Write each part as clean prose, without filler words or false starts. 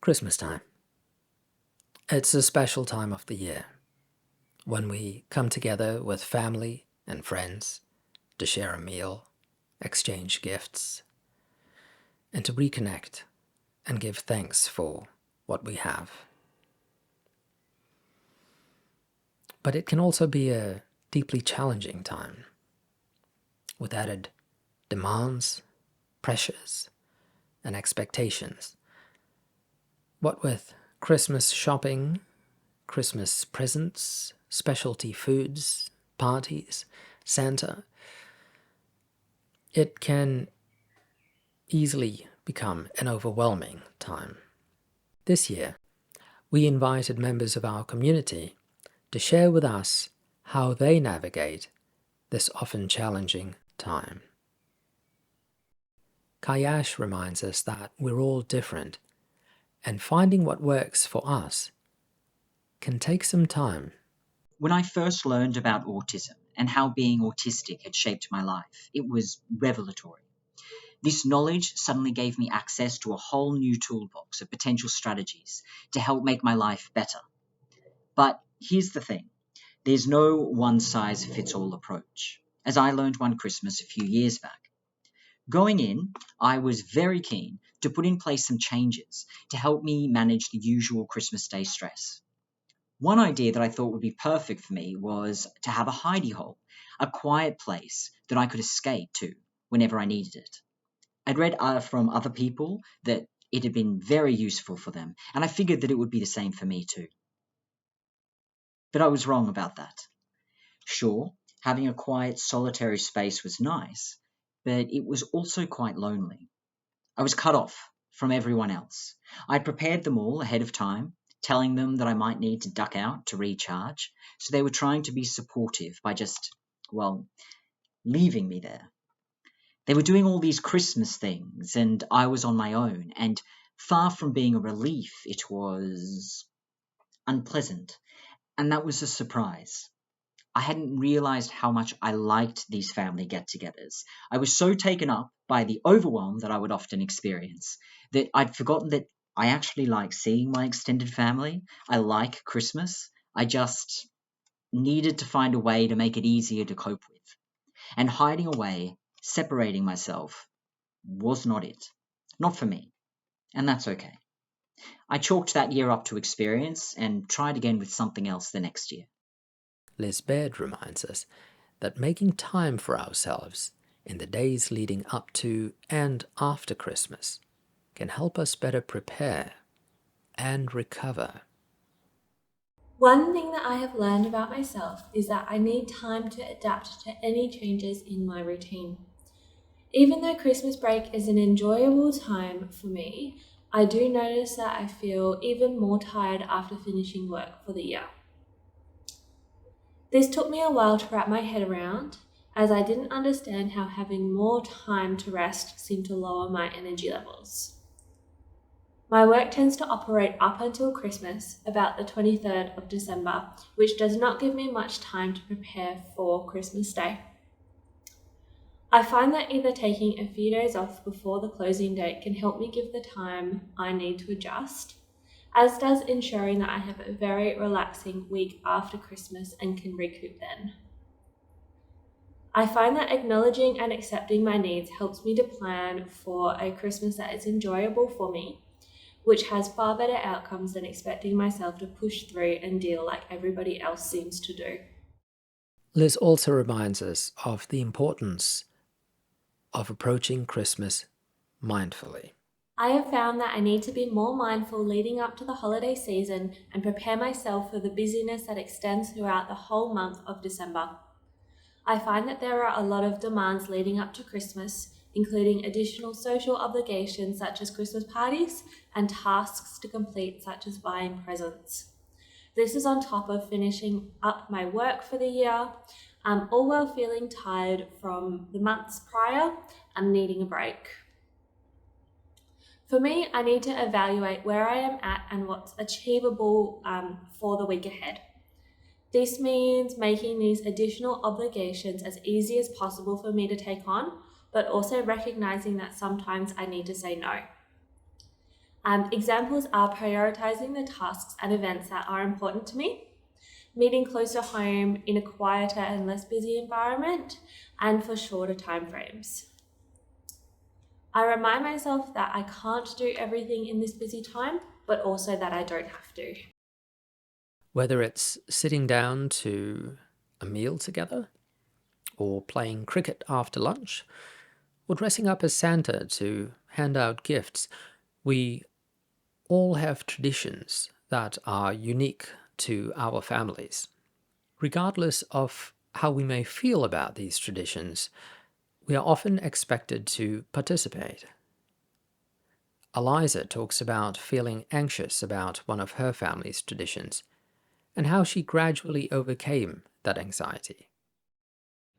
Christmas time. It's a special time of the year when we come together with family and friends to share a meal, exchange gifts, and to reconnect and give thanks for what we have. But it can also be a deeply challenging time with added demands, pressures, and expectations. What with Christmas shopping, Christmas presents, specialty foods, parties, Santa, it can easily become an overwhelming time. This year, we invited members of our community to share with us how they navigate this often challenging time. Kayash reminds us that we're all different, and finding what works for us can take some time. When I first learned about autism and how being autistic had shaped my life, it was revelatory. This knowledge suddenly gave me access to a whole new toolbox of potential strategies to help make my life better. But here's the thing. There's no one-size-fits-all approach, as I learned one Christmas a few years back. Going in, I was very keen to put in place some changes to help me manage the usual Christmas Day stress. One idea that I thought would be perfect for me was to have a hidey hole, a quiet place that I could escape to whenever I needed it. I'd read from other people that it had been very useful for them, and I figured that it would be the same for me too. But I was wrong about that. Sure, having a quiet, solitary space was nice, but it was also quite lonely. I was cut off from everyone else. I'd prepared them all ahead of time, telling them that I might need to duck out to recharge, so they were trying to be supportive by just, leaving me there. They were doing all these Christmas things, and I was on my own, and far from being a relief, it was unpleasant, and that was a surprise. I hadn't realized how much I liked these family get-togethers. I was so taken up by the overwhelm that I would often experience that I'd forgotten that I actually like seeing my extended family. I like Christmas. I just needed to find a way to make it easier to cope with. And hiding away, separating myself, was not it. Not for me. And that's okay. I chalked that year up to experience and tried again with something else the next year. Liz Baird reminds us that making time for ourselves in the days leading up to and after Christmas can help us better prepare and recover. One thing that I have learned about myself is that I need time to adapt to any changes in my routine. Even though Christmas break is an enjoyable time for me, I do notice that I feel even more tired after finishing work for the year. This took me a while to wrap my head around, as I didn't understand how having more time to rest seemed to lower my energy levels. My work tends to operate up until Christmas, about the 23rd of December, which does not give me much time to prepare for Christmas Day. I find that either taking a few days off before the closing date can help me give the time I need to adjust, as does ensuring that I have a very relaxing week after Christmas and can recoup then. I find that acknowledging and accepting my needs helps me to plan for a Christmas that is enjoyable for me, which has far better outcomes than expecting myself to push through and deal like everybody else seems to do. Liz also reminds us of the importance of approaching Christmas mindfully. I have found that I need to be more mindful leading up to the holiday season and prepare myself for the busyness that extends throughout the whole month of December. I find that there are a lot of demands leading up to Christmas, including additional social obligations such as Christmas parties and tasks to complete such as buying presents. This is on top of finishing up my work for the year, all while feeling tired from the months prior and needing a break. For me, I need to evaluate where I am at and what's achievable for the week ahead. This means making these additional obligations as easy as possible for me to take on, but also recognizing that sometimes I need to say no. Examples are prioritizing the tasks and events that are important to me, meeting close to home in a quieter and less busy environment, and for shorter timeframes. I remind myself that I can't do everything in this busy time, but also that I don't have to. Whether it's sitting down to a meal together, or playing cricket after lunch, or dressing up as Santa to hand out gifts, we all have traditions that are unique to our families. Regardless of how we may feel about these traditions, we are often expected to participate. Eliza talks about feeling anxious about one of her family's traditions and how she gradually overcame that anxiety.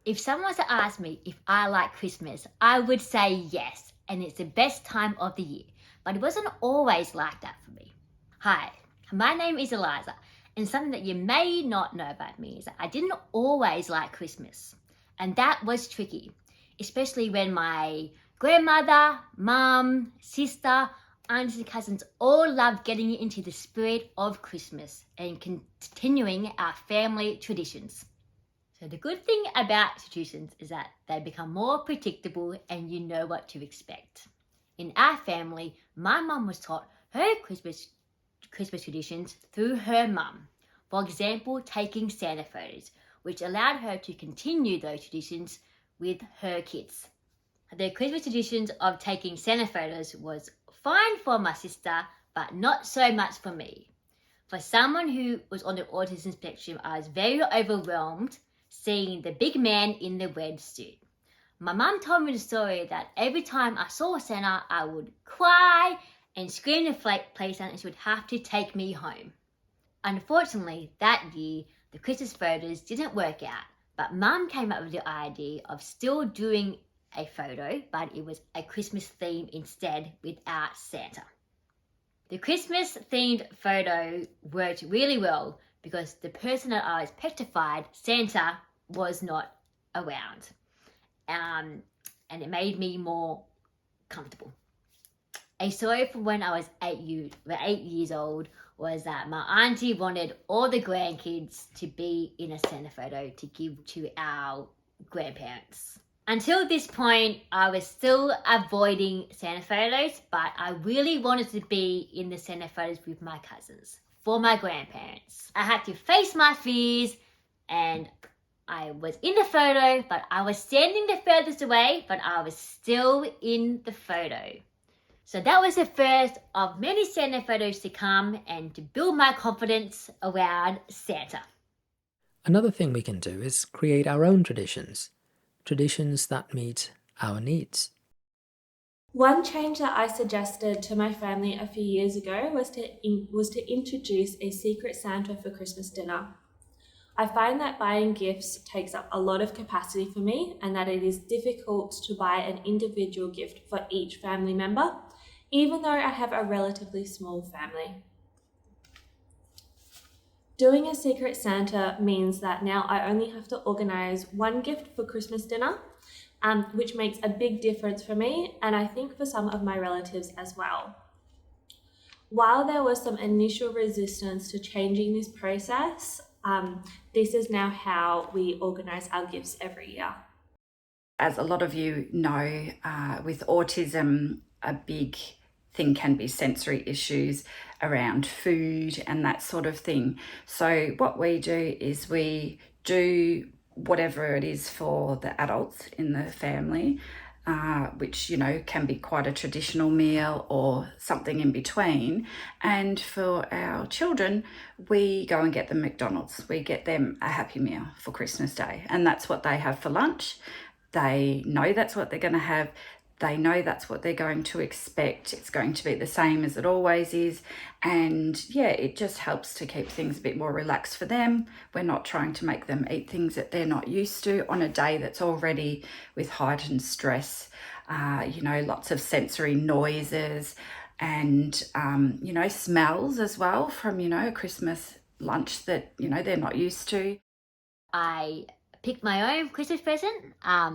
If someone was to ask me if I like Christmas, I would say yes, and it's the best time of the year. But it wasn't always like that for me. Hi, my name is Eliza, and something that you may not know about me is that I didn't always like Christmas. And that was tricky, especially when my grandmother, mum, sister, aunts and cousins all loved getting into the spirit of Christmas and continuing our family traditions. So the good thing about traditions is that they become more predictable and you know what to expect. In our family, my mum was taught her Christmas traditions through her mum. For example, taking Santa photos, which allowed her to continue those traditions with her kids. The Christmas traditions of taking Santa photos was fine for my sister, but not so much for me. For someone who was on the autism spectrum, I was very overwhelmed seeing the big man in the red suit. My mum told me the story that every time I saw Santa, I would cry and scream to play Santa and she would have to take me home. Unfortunately, that year, the Christmas photos didn't work out, but Mum came up with the idea of still doing a photo, but it was a Christmas theme instead without Santa. The Christmas themed photo worked really well because the person that I was petrified, Santa, was not around. And it made me more comfortable. A story from when I was 8 years old was that my auntie wanted all the grandkids to be in a Santa photo to give to our grandparents. Until this point, I was still avoiding Santa photos, but I really wanted to be in the Santa photos with my cousins for my grandparents. I had to face my fears and I was in the photo, but I was standing the furthest away, but I was still in the photo. So that was the first of many Santa photos to come and to build my confidence around Santa. Another thing we can do is create our own traditions that meet our needs. One change that I suggested to my family a few years ago was to introduce a secret Santa for Christmas dinner. I find that buying gifts takes up a lot of capacity for me and that it is difficult to buy an individual gift for each family member, even though I have a relatively small family. Doing a secret Santa means that now I only have to organize one gift for Christmas dinner, which makes a big difference for me and I think for some of my relatives as well. While there was some initial resistance to changing this process, this is now how we organise our gifts every year. As a lot of you know, with autism, a big thing can be sensory issues around food and that sort of thing. So what we do is we do whatever it is for the adults in the family, which, you know, can be quite a traditional meal or something in between. And for our children, we go and get them McDonald's. We get them a Happy Meal for Christmas Day, and that's what they have for lunch. They know that's what they're going to have. They know that's what they're going to expect. It's going to be the same as it always is. And yeah, it just helps to keep things a bit more relaxed for them. We're not trying to make them eat things that they're not used to on a day that's already with heightened stress, you know, lots of sensory noises and, you know, smells as well from, you know, a Christmas lunch that, you know, they're not used to. I picked my own Christmas present,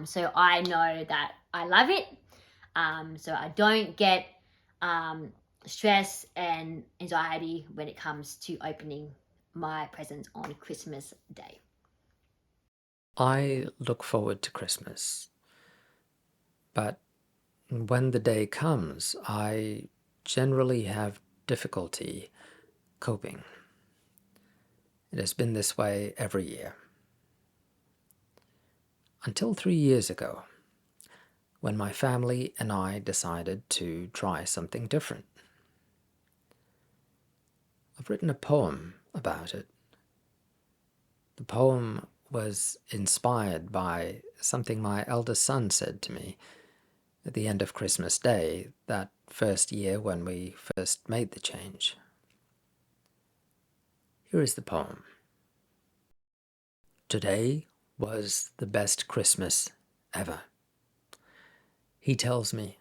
so I know that I love it. So I don't get stress and anxiety when it comes to opening my presents on Christmas Day. I look forward to Christmas, but when the day comes, I generally have difficulty coping. It has been this way every year. Until 3 years ago, when my family and I decided to try something different. I've written a poem about it. The poem was inspired by something my eldest son said to me at the end of Christmas Day, that first year when we first made the change. Here is the poem. Today was the best Christmas ever, he tells me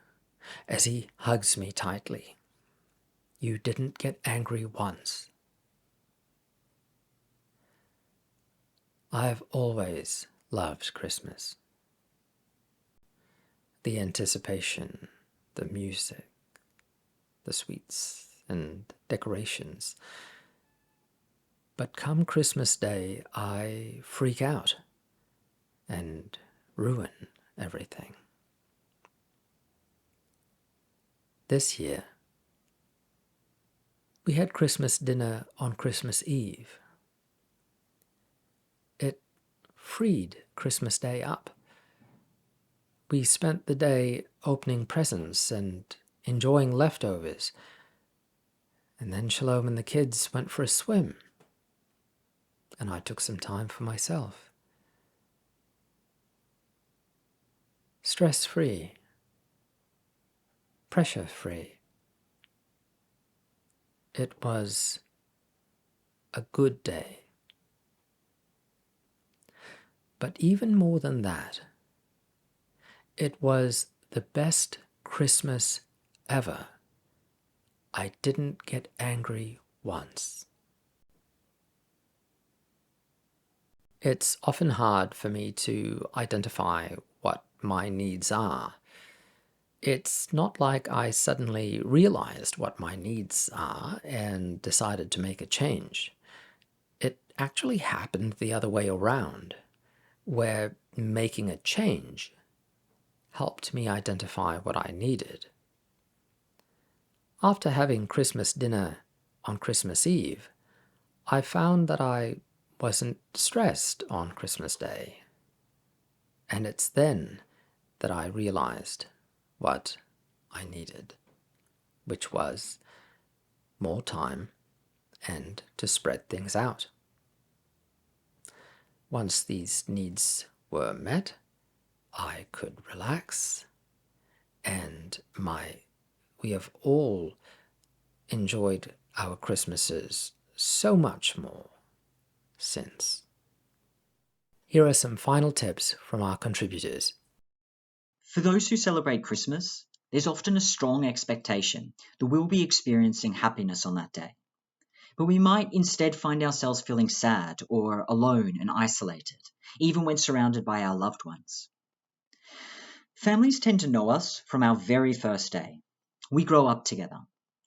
as he hugs me tightly. You didn't get angry once. I've always loved Christmas. The anticipation, the music, the sweets and decorations. But come Christmas Day, I freak out and ruin everything. This year, we had Christmas dinner on Christmas Eve. It freed Christmas Day up. We spent the day opening presents and enjoying leftovers. And then Shalom and the kids went for a swim. And I took some time for myself. Stress-free. Pressure-free. It was a good day. But even more than that, it was the best Christmas ever. I didn't get angry once. It's often hard for me to identify what my needs are. It's not like I suddenly realized what my needs are and decided to make a change. It actually happened the other way around, where making a change helped me identify what I needed. After having Christmas dinner on Christmas Eve, I found that I wasn't stressed on Christmas Day. And it's then that I realized what I needed, which was more time and to spread things out. Once these needs were met, I could relax, and we have all enjoyed our Christmases so much more since. Here are some final tips from our contributors. For those who celebrate Christmas, there's often a strong expectation that we'll be experiencing happiness on that day. But we might instead find ourselves feeling sad or alone and isolated, even when surrounded by our loved ones. Families tend to know us from our very first day. We grow up together.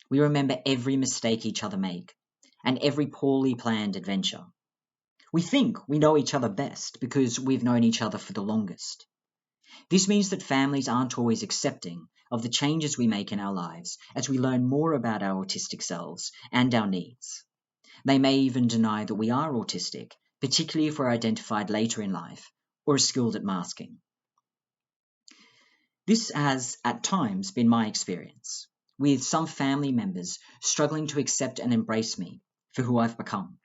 We remember every mistake each other make and every poorly planned adventure. We think we know each other best because we've known each other for the longest. This means that families aren't always accepting of the changes we make in our lives as we learn more about our autistic selves and our needs. They may even deny that we are autistic, particularly if we're identified later in life or are skilled at masking. This has, at times, been my experience, with some family members struggling to accept and embrace me for who I've become.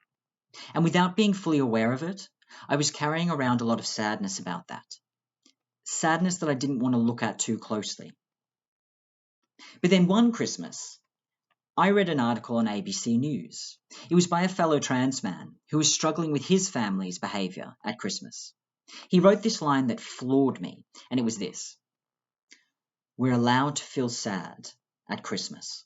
And without being fully aware of it, I was carrying around a lot of sadness about that. Sadness that I didn't want to look at too closely. But then one Christmas, I read an article on ABC News. It was by a fellow trans man who was struggling with his family's behaviour at Christmas. He wrote this line that floored me, and it was this: "We're allowed to feel sad at Christmas."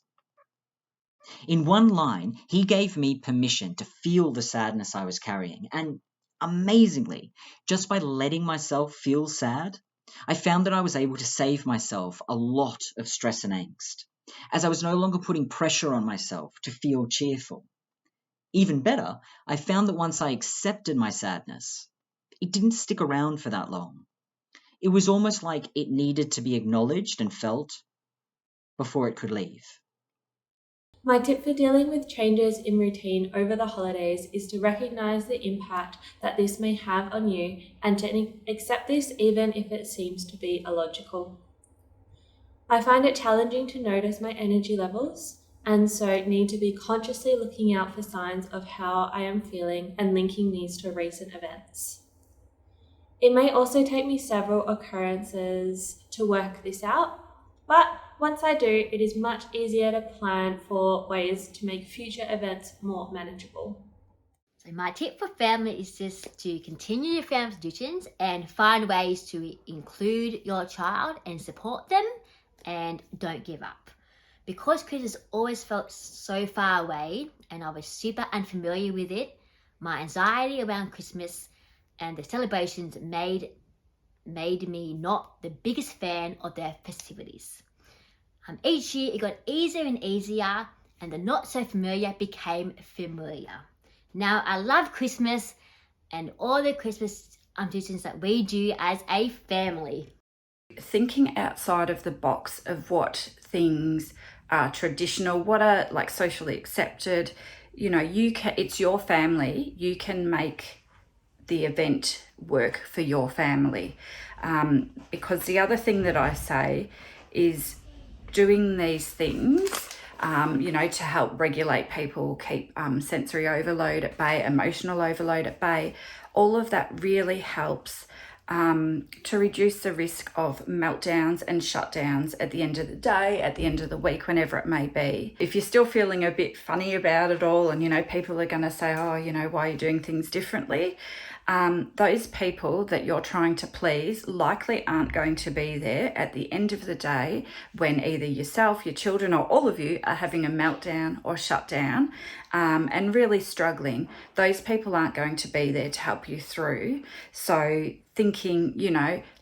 In one line, he gave me permission to feel the sadness I was carrying, and amazingly, just by letting myself feel sad, I found that I was able to save myself a lot of stress and angst. as I was no longer putting pressure on myself to feel cheerful. Even better, I found that once I accepted my sadness, it didn't stick around for that long. It was almost like it needed to be acknowledged and felt before it could leave. My tip for dealing with changes in routine over the holidays is to recognize the impact that this may have on you and to accept this even if it seems to be illogical. I find it challenging to notice my energy levels and so need to be consciously looking out for signs of how I am feeling and linking these to recent events. It may also take me several occurrences to work this out, but once I do, it is much easier to plan for ways to make future events more manageable. So my tip for family is just to continue your family traditions and find ways to include your child and support them, and don't give up. Because Christmas always felt so far away and I was super unfamiliar with it, my anxiety around Christmas and the celebrations made me not the biggest fan of their festivities. Each year it got easier and easier, and the not so familiar became familiar. Now I love Christmas and all the Christmas traditions that we do as a family. Thinking outside of the box of what things are traditional, what are like socially accepted, it's your family. You can make the event work for your family. Because the other thing that I say is doing these things, to help regulate people, keep sensory overload at bay, emotional overload at bay. All of that really helps to reduce the risk of meltdowns and shutdowns at the end of the day, at the end of the week, whenever it may be. If you're still feeling a bit funny about it all and, people are going to say, oh, why are you doing things differently? Those people that you're trying to please likely aren't going to be there at the end of the day when either yourself, your children, or all of you are having a meltdown or shutdown and really struggling. Those people aren't going to be there to help you through. So thinking,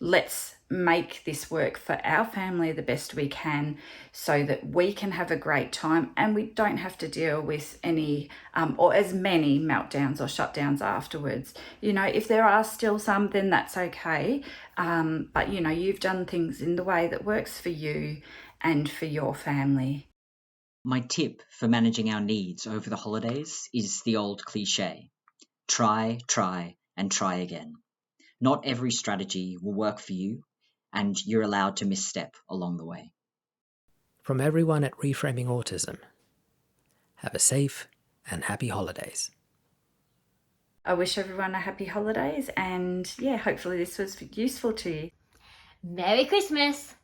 let's make this work for our family the best we can so that we can have a great time and we don't have to deal with any or as many meltdowns or shutdowns afterwards. If there are still some, then that's okay. But you've done things in the way that works for you and for your family. My tip for managing our needs over the holidays is the old cliche: try, and try again. Not every strategy will work for you, and you're allowed to misstep along the way. From everyone at Reframing Autism, have a safe and happy holidays. I wish everyone a happy holidays, and hopefully this was useful to you. Merry Christmas!